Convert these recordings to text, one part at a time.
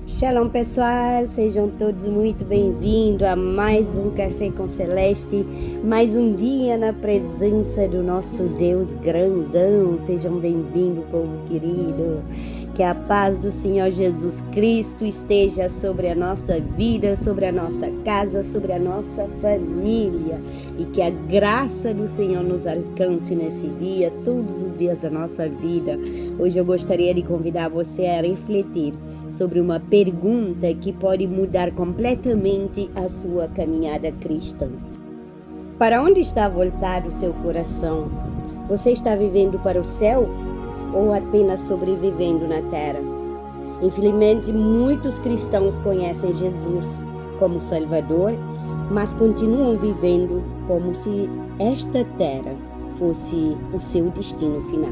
Shalom pessoal, sejam todos muito bem-vindos a mais um Café com Celeste, mais um dia na presença do nosso Deus grandão. Sejam bem-vindos, povo querido. Que a paz do Senhor Jesus Cristo esteja sobre a nossa vida, sobre a nossa casa, sobre a nossa família. E que a graça do Senhor nos alcance nesse dia, todos os dias da nossa vida. Hoje eu gostaria de convidar você a refletir sobre uma pergunta que pode mudar completamente a sua caminhada cristã. Para onde está voltado o seu coração? Você está vivendo para o céu ou apenas sobrevivendo na terra? Infelizmente, muitos cristãos conhecem Jesus como Salvador, mas continuam vivendo como se esta terra fosse o seu destino final.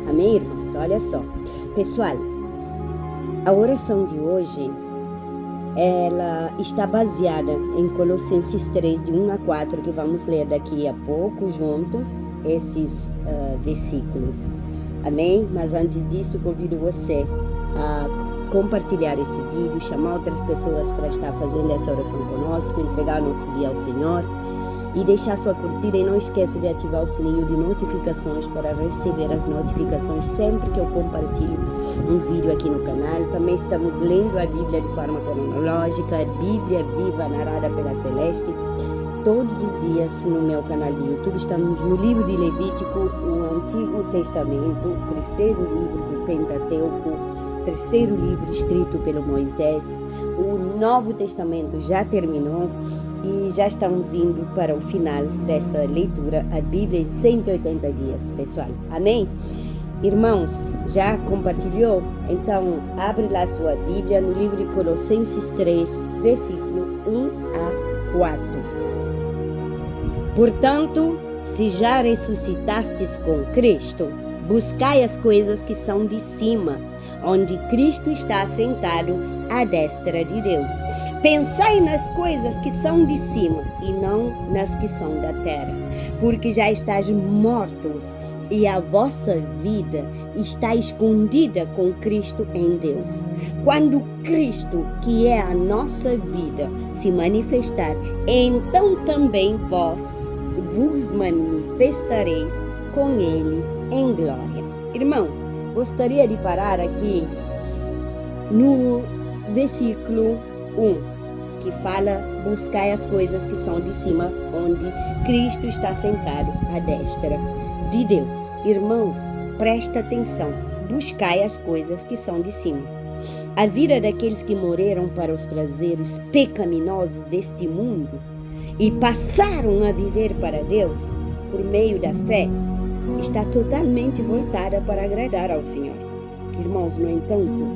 Amém, irmãos? Olha só. Pessoal, a oração de hoje, ela está baseada em Colossenses 3, de 1 a 4, que vamos ler daqui a pouco juntos, esses versículos. Amém? Mas antes disso, convido você a compartilhar esse vídeo, chamar outras pessoas para estar fazendo essa oração conosco, entregar nosso dia ao Senhor e deixar sua curtida. E não esqueça de ativar o sininho de notificações para receber as notificações sempre que eu compartilho um vídeo aqui no canal. Também estamos lendo a Bíblia de forma cronológica, a Bíblia viva narrada pela Celeste, todos os dias no meu canal de YouTube. Estamos no livro de Levítico, o Antigo Testamento, o terceiro livro do Pentateuco, terceiro livro escrito pelo Moisés. O Novo Testamento já terminou e já estamos indo para o final dessa leitura, a Bíblia em 180 dias, pessoal. Amém? Irmãos, já compartilhou? Então, abre lá sua Bíblia no livro de Colossenses 3, versículo 1 a 4. Portanto, se já ressuscitastes com Cristo, buscai as coisas que são de cima, onde Cristo está assentado à destra de Deus. Pensai nas coisas que são de cima e não nas que são da terra, porque já estáis mortos e a vossa vida está escondida com Cristo em Deus. Quando Cristo, que é a nossa vida, se manifestar, então também vós vos manifestareis com Ele em glória. Irmãos, gostaria de parar aqui no versículo 1, que fala: buscai as coisas que são de cima, onde Cristo está sentado à destra de Deus. Irmãos, presta atenção, buscai as coisas que são de cima. A vida daqueles que morreram para os prazeres pecaminosos deste mundo e passaram a viver para Deus por meio da fé, está totalmente voltada para agradar ao Senhor. Irmãos, no entanto,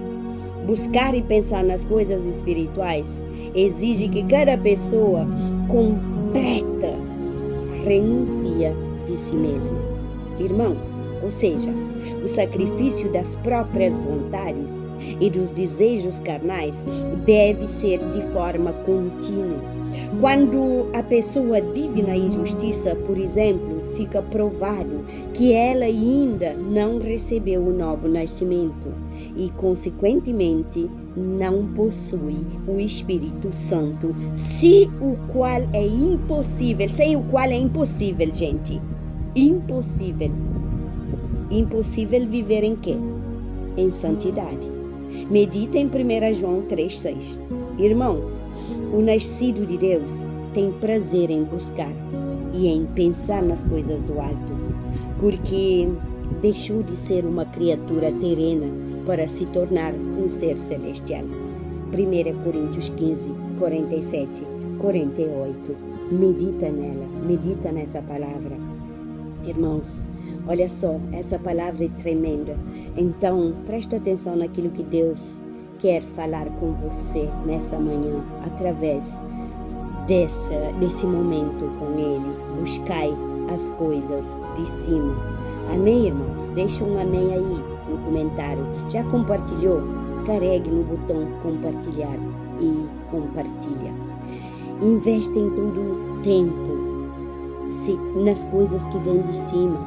buscar e pensar nas coisas espirituais exige que cada pessoa completa renuncia de si mesma. Irmãos, ou seja, o sacrifício das próprias vontades e dos desejos carnais deve ser de forma contínua. Quando a pessoa vive na injustiça, por exemplo, fica provado que ela ainda não recebeu o novo nascimento e, consequentemente, não possui o Espírito Santo, sem o qual é impossível, gente. Impossível viver em quê? Em santidade. Medita em 1 João 3,6. Irmãos, o nascido de Deus tem prazer em buscar e em pensar nas coisas do alto, porque deixou de ser uma criatura terrena para se tornar um ser celestial. 1 Coríntios 15, 47, 48. Medita nela, medita nessa palavra. Irmãos, olha só, essa palavra é tremenda. Então, presta atenção naquilo que Deus quer falar com você nessa manhã, através desse momento com Ele. Buscai as coisas de cima. Amém, irmãos? Deixa um amém aí no comentário. Já compartilhou? Carregue no botão compartilhar e compartilha. Investe em todo o tempo nas coisas que vêm de cima.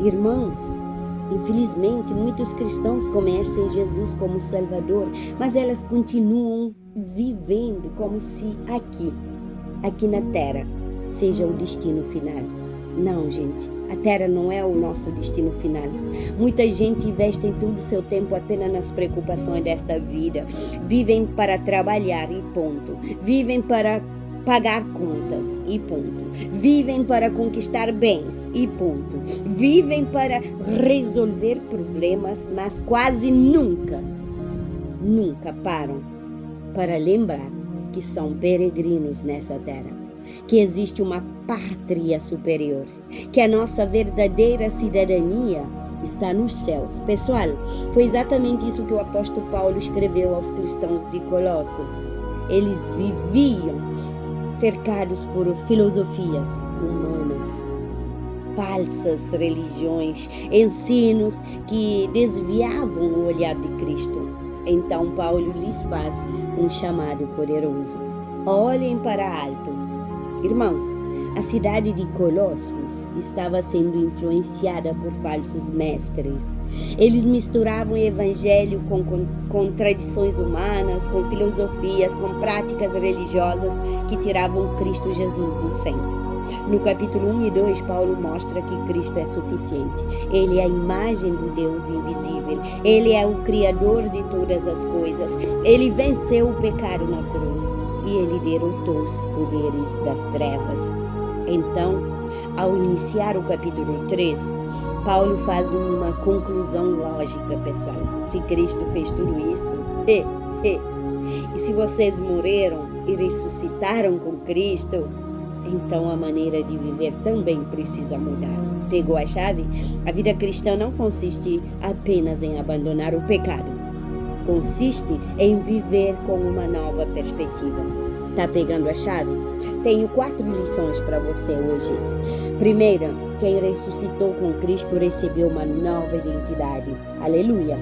Irmãos, Infelizmente, muitos cristãos conhecem Jesus como Salvador, mas elas continuam vivendo como se aqui na Terra, seja o destino final. Não, gente, a Terra não é o nosso destino final. Muita gente investe em todo o seu tempo apenas nas preocupações desta vida. Vivem para trabalhar e ponto. Vivem para pagar contas e ponto. Vivem para conquistar bens e ponto. Vivem para resolver problemas, mas quase nunca param para lembrar que são peregrinos nessa terra, que existe uma pátria superior, que a nossa verdadeira cidadania está nos céus. Pessoal, foi exatamente isso que o apóstolo Paulo escreveu aos cristãos de Colossos. Eles viviam cercados por filosofias humanas, falsas religiões, ensinos que desviavam o olhar de Cristo. Então Paulo lhes faz um chamado poderoso: olhem para alto. Irmãos, a cidade de Colossos estava sendo influenciada por falsos mestres. Eles misturavam o evangelho com tradições humanas, com filosofias, com práticas religiosas que tiravam Cristo Jesus do centro. No capítulo 1 e 2, Paulo mostra que Cristo é suficiente. Ele é a imagem do Deus invisível. Ele é o Criador de todas as coisas. Ele venceu o pecado na cruz e ele derrotou os poderes das trevas. Então, ao iniciar o capítulo 3, Paulo faz uma conclusão lógica, pessoal. Se Cristo fez tudo isso, e se vocês morreram e ressuscitaram com Cristo, então a maneira de viver também precisa mudar. Pegou a chave? A vida cristã não consiste apenas em abandonar o pecado. Consiste em viver com uma nova perspectiva. Tá pegando a chave? Tenho 4 lições para você hoje. Primeira, quem ressuscitou com Cristo recebeu uma nova identidade. Aleluia!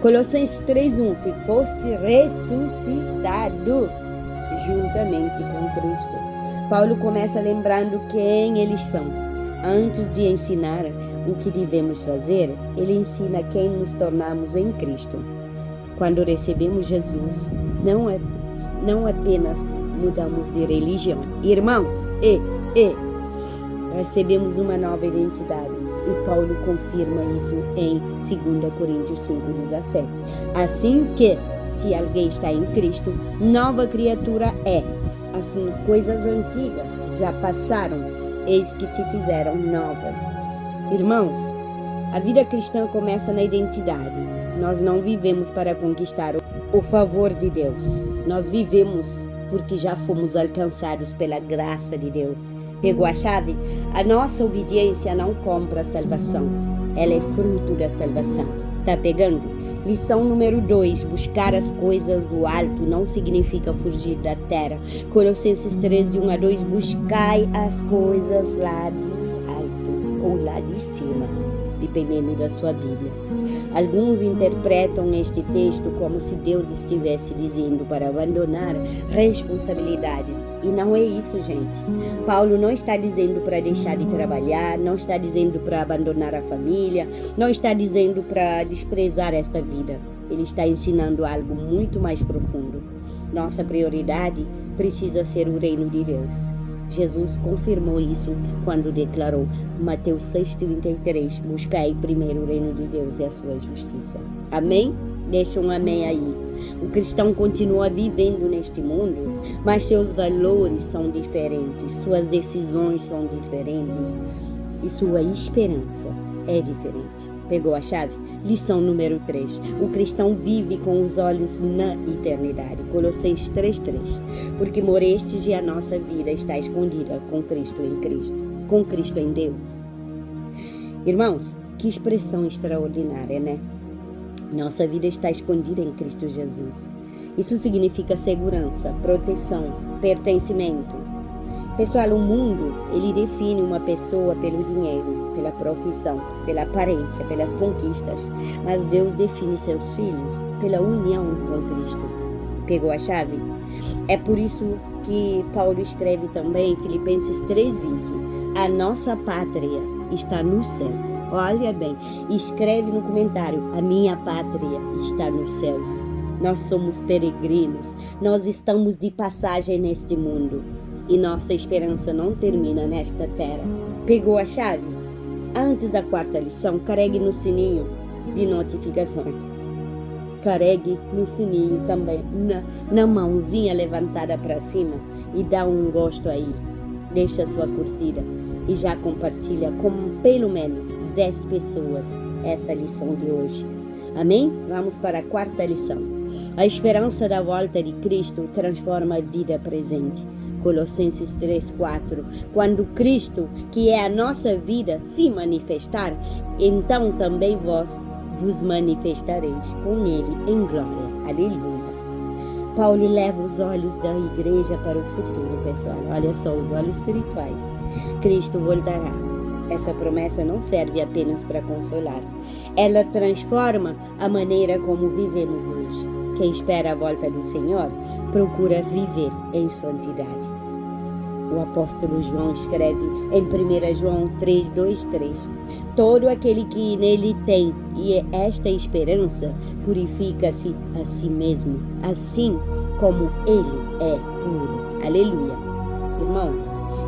Colossenses 3:1: se foste ressuscitado juntamente com Cristo. Paulo começa lembrando quem eles são. Antes de ensinar o que devemos fazer, ele ensina quem nos tornamos em Cristo. Quando recebemos Jesus, não apenas mudamos de religião. Irmãos, recebemos uma nova identidade. E Paulo confirma isso em 2 Coríntios 5:17. Assim que, se alguém está em Cristo, nova criatura é. As coisas antigas já passaram, eis que se fizeram novas. Irmãos, a vida cristã começa na identidade. Nós não vivemos para conquistar o favor de Deus. Nós vivemos porque já fomos alcançados pela graça de Deus. Pegou a chave? A nossa obediência não compra a salvação. Ela é fruto da salvação. Tá pegando? Lição número 2, buscar as coisas do alto não significa fugir da terra. Colossenses 3:1-2, buscai as coisas lá do alto ou lá de cima, dependendo da sua Bíblia. Alguns interpretam este texto como se Deus estivesse dizendo para abandonar responsabilidades. E não é isso, gente. Paulo não está dizendo para deixar de trabalhar, não está dizendo para abandonar a família, não está dizendo para desprezar esta vida. Ele está ensinando algo muito mais profundo. Nossa prioridade precisa ser o reino de Deus. Jesus confirmou isso quando declarou, Mateus 6:33, buscai primeiro o reino de Deus e a sua justiça. Amém? Deixa um amém aí. O cristão continua vivendo neste mundo, mas seus valores são diferentes, suas decisões são diferentes e sua esperança é diferente. Pegou a chave? Lição número 3. O cristão vive com os olhos na eternidade. Colossenses 3:3. Porque morestes e a nossa vida está escondida com Cristo em Cristo. Com Cristo em Deus. Irmãos, que expressão extraordinária, né? Nossa vida está escondida em Cristo Jesus. Isso significa segurança, proteção, pertencimento. Pessoal, o mundo, ele define uma pessoa pelo dinheiro, pela profissão, pela aparência, pelas conquistas. Mas Deus define seus filhos pela união com Cristo. Pegou a chave? É por isso que Paulo escreve também em Filipenses 3:20. A nossa pátria está nos céus. Olha bem, escreve no comentário: a minha pátria está nos céus. Nós somos peregrinos, nós estamos de passagem neste mundo e nossa esperança não termina nesta terra. Pegou a chave? Antes da quarta lição, carregue no sininho de notificações. Carregue no sininho também, na mãozinha levantada para cima, e dá um gosto aí. Deixa a sua curtida e já compartilha com pelo menos 10 pessoas essa lição de hoje. Amém? Vamos para a quarta lição. A esperança da volta de Cristo transforma a vida presente. Colossenses 3:4. Quando Cristo, que é a nossa vida, se manifestar, então também vos manifestareis com Ele em glória. Aleluia. Paulo leva os olhos da igreja para o futuro, pessoal. Olha só, os olhos espirituais. Cristo voltará. Essa promessa não serve apenas para consolar. Ela transforma a maneira como vivemos hoje. Quem espera a volta do Senhor procura viver em santidade. O apóstolo João escreve em 1 João 3:2-3: todo aquele que nele tem e esta esperança purifica-se a si mesmo, assim como ele é puro. Aleluia. Irmãos,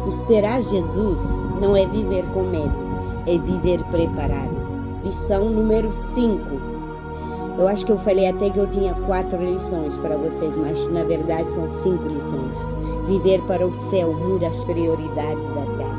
esperar Jesus não é viver com medo, é viver preparado. Lição número 5. Eu acho que eu falei até que eu tinha 4 lições para vocês, mas na verdade são 5 lições. Viver para o céu muda as prioridades da terra.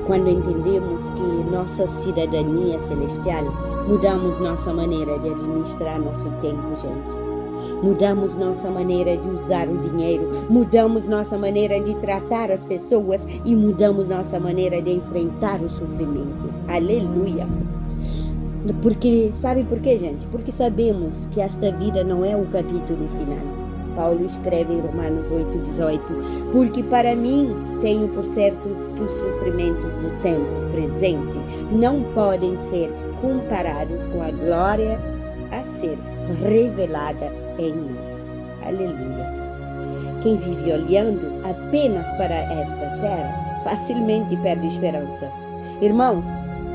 Quando entendemos que nossa cidadania é celestial, mudamos nossa maneira de administrar nosso tempo, gente. Mudamos nossa maneira de usar o dinheiro, mudamos nossa maneira de tratar as pessoas e mudamos nossa maneira de enfrentar o sofrimento. Aleluia! Porque, sabe por quê, gente? Porque sabemos que esta vida não é o capítulo final. Paulo escreve em Romanos 8:18: porque para mim tenho por certo que os sofrimentos do tempo presente não podem ser comparados com a glória a ser revelada em nós. Aleluia! Quem vive olhando apenas para esta terra facilmente perde esperança. Irmãos,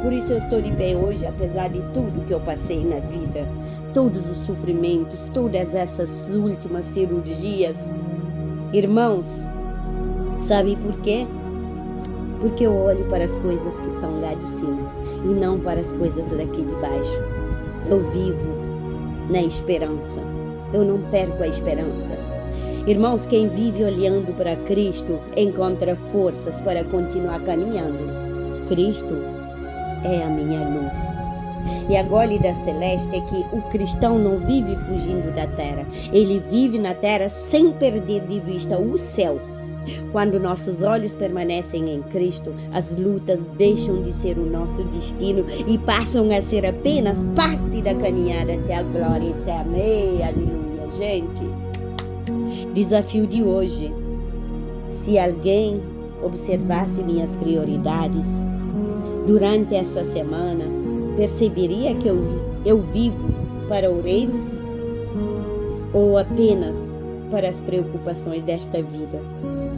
por isso eu estou de pé hoje, apesar de tudo que eu passei na vida, todos os sofrimentos, todas essas últimas cirurgias. Irmãos, sabe por quê? Porque eu olho para as coisas que são lá de cima e não para as coisas daqui de baixo. Eu vivo na esperança. Eu não perco a esperança. Irmãos, quem vive olhando para Cristo encontra forças para continuar caminhando. Cristo é a minha luz. E a glória celeste é que o cristão não vive fugindo da terra. Ele vive na terra sem perder de vista o céu. Quando nossos olhos permanecem em Cristo, as lutas deixam de ser o nosso destino e passam a ser apenas parte da caminhada até a glória eterna. Ei, aleluia, gente. Desafio de hoje: se alguém observasse minhas prioridades durante essa semana, perceberia que eu vivo para o reino ou apenas para as preocupações desta vida?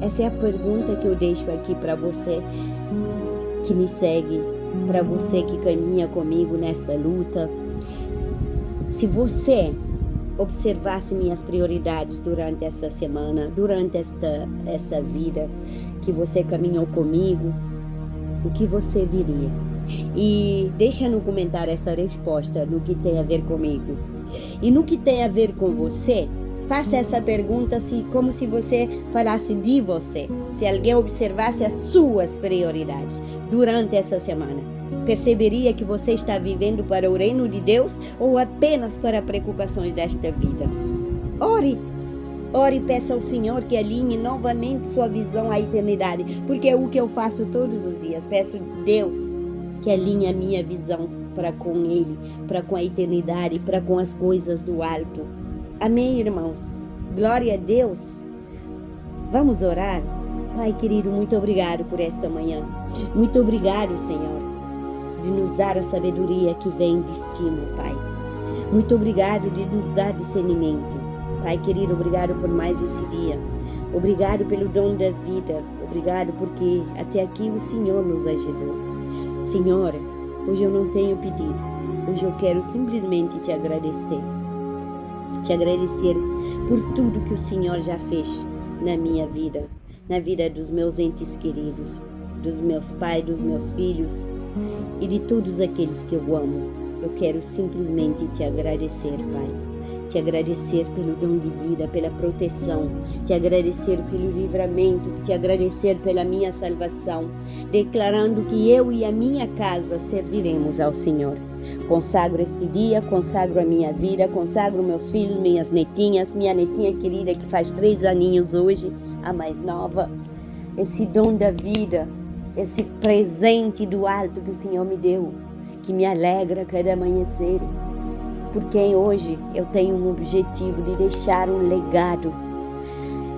Essa é a pergunta que eu deixo aqui para você que me segue, para você que caminha comigo nessa luta. Se você observasse minhas prioridades durante essa semana, durante essa vida que você caminhou comigo, o que você viria? E deixa no comentário essa resposta no que tem a ver comigo. E no que tem a ver com você, faça essa pergunta como se você falasse de você. Se alguém observasse as suas prioridades durante essa semana, perceberia que você está vivendo para o reino de Deus ou apenas para preocupações desta vida? Ore e peça ao Senhor que alinhe novamente sua visão à eternidade, porque é o que eu faço todos os dias. Peço a Deus que alinhe a minha visão para com Ele, para com a eternidade, para com as coisas do alto. Amém, irmãos? Glória a Deus. Vamos orar? Pai querido, muito obrigado por esta manhã. Muito obrigado, Senhor, de nos dar a sabedoria que vem de cima, Pai. Muito obrigado de nos dar discernimento. Pai querido, obrigado por mais esse dia. Obrigado pelo dom da vida. Obrigado porque até aqui o Senhor nos ajudou. Senhor, hoje eu não tenho pedido. Hoje eu quero simplesmente te agradecer. Te agradecer por tudo que o Senhor já fez na minha vida, na vida dos meus entes queridos, dos meus pais, dos meus filhos e de todos aqueles que eu amo. Eu quero simplesmente te agradecer, Pai. Te agradecer pelo dom de vida, pela proteção, te agradecer pelo livramento, te agradecer pela minha salvação, declarando que eu e a minha casa serviremos ao Senhor. Consagro este dia, consagro a minha vida, consagro meus filhos, minhas netinhas, minha netinha querida que faz 3 aninhos hoje, a mais nova. Esse dom da vida, esse presente do alto que o Senhor me deu, que me alegra cada amanhecer. Por quem hoje eu tenho um objetivo de deixar um legado.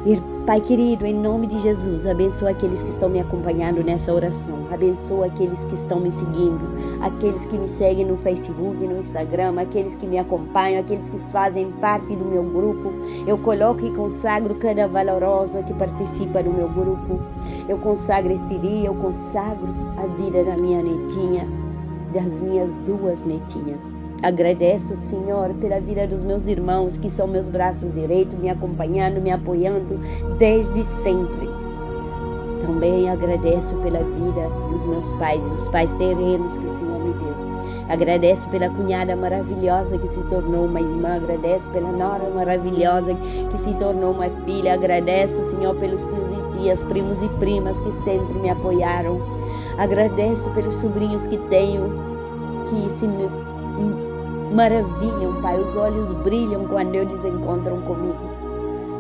E, Pai querido, em nome de Jesus, abençoa aqueles que estão me acompanhando nessa oração. Abençoa aqueles que estão me seguindo, aqueles que me seguem no Facebook, no Instagram, aqueles que me acompanham, aqueles que fazem parte do meu grupo. Eu coloco e consagro cada valorosa que participa do meu grupo. Eu consagro este dia, eu consagro a vida da minha netinha, das minhas 2 netinhas. Agradeço, Senhor, pela vida dos meus irmãos, que são meus braços direitos, me acompanhando, me apoiando desde sempre. Também agradeço pela vida dos meus pais, os pais terrenos que o Senhor me deu. Agradeço pela cunhada maravilhosa que se tornou uma irmã. Agradeço pela nora maravilhosa que se tornou uma filha. Agradeço, Senhor, pelos tios e tias, primos e primas que sempre me apoiaram. Agradeço pelos sobrinhos que tenho, que se maravilham, Pai, os olhos brilham quando eles encontram comigo,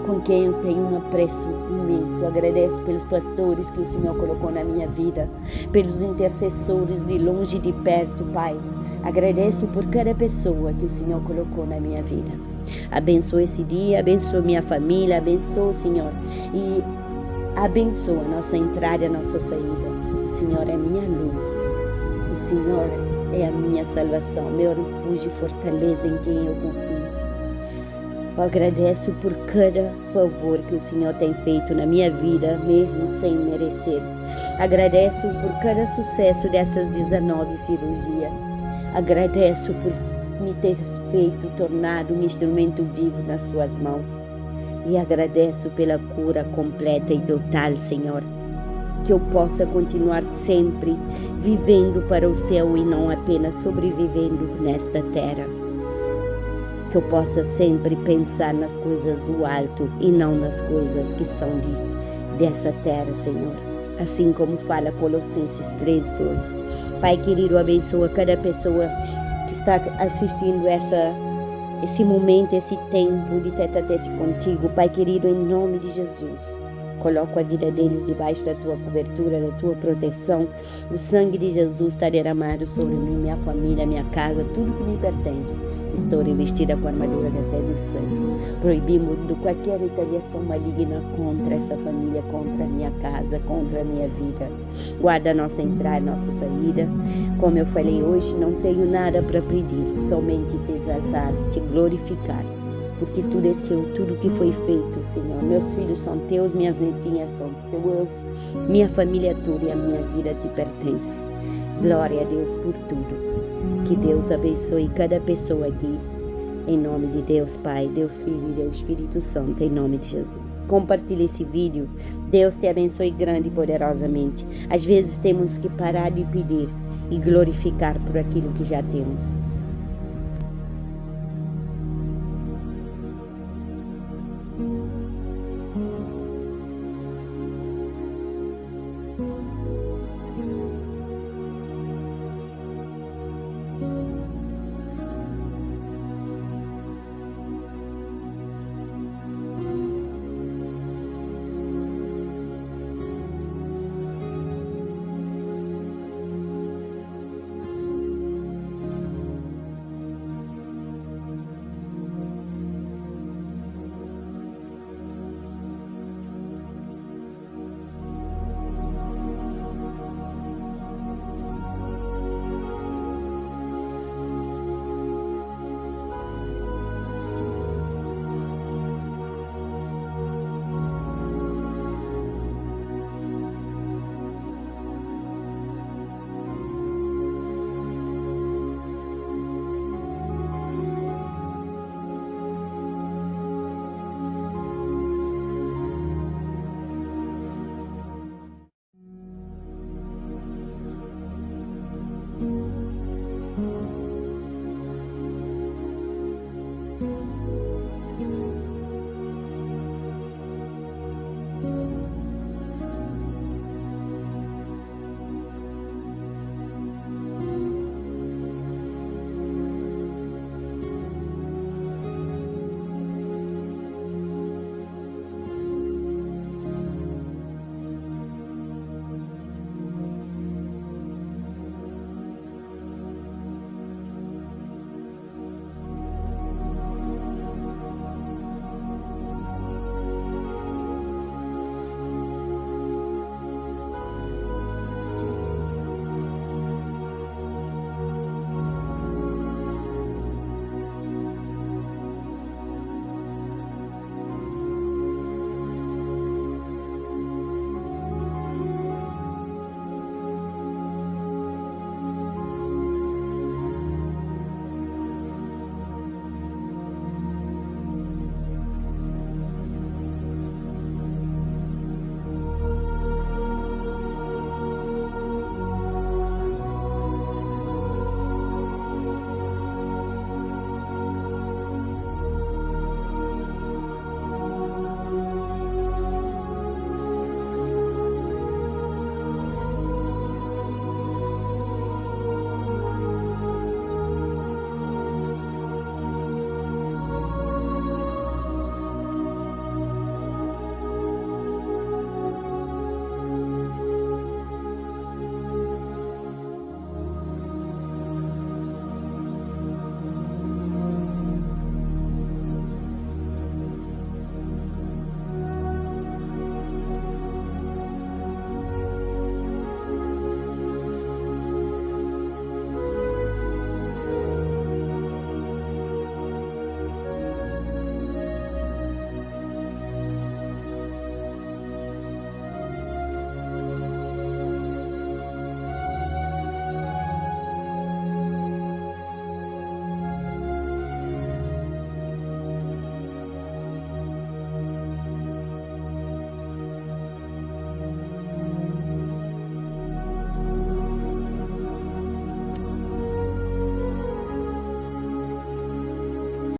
com quem eu tenho um apreço imenso. Agradeço pelos pastores que o Senhor colocou na minha vida, pelos intercessores de longe e de perto, Pai. Agradeço por cada pessoa que o Senhor colocou na minha vida. Abençoa esse dia, abençoa minha família, abençoa, Senhor, e abençoa a nossa entrada e a nossa saída. O Senhor é minha luz, o Senhor é a minha salvação, meu refúgio e fortaleza em quem eu confio. Eu agradeço por cada favor que o Senhor tem feito na minha vida, mesmo sem merecer. Agradeço por cada sucesso dessas 19 cirurgias. Agradeço por me ter feito, tornado um instrumento vivo nas suas mãos. E agradeço pela cura completa e total, Senhor. Que eu possa continuar sempre vivendo para o céu e não apenas sobrevivendo nesta terra. Que eu possa sempre pensar nas coisas do alto e não nas coisas que são dessa terra, Senhor. Assim como fala Colossenses 3:2. Pai querido, abençoa cada pessoa que está assistindo esse momento, esse tempo de tete-a-tete contigo. Pai querido, em nome de Jesus. Coloco a vida deles debaixo da tua cobertura, da tua proteção. O sangue de Jesus está derramado sobre mim, minha família, minha casa, tudo que me pertence. Estou revestida com a armadura da fé e o sangue. Proibimos qualquer retaliação maligna contra essa família, contra a minha casa, contra a minha vida. Guarda a nossa entrada, a nossa saída. Como eu falei hoje, não tenho nada para pedir, somente te exaltar, te glorificar. Porque tudo é teu, tudo que foi feito, Senhor. Meus filhos são teus, minhas netinhas são teus, minha família toda e a minha vida te pertence. Glória a Deus por tudo. Que Deus abençoe cada pessoa aqui. Em nome de Deus Pai, Deus Filho e Deus Espírito Santo, em nome de Jesus. Compartilhe esse vídeo. Deus te abençoe grande e poderosamente. Às vezes temos que parar de pedir e glorificar por aquilo que já temos.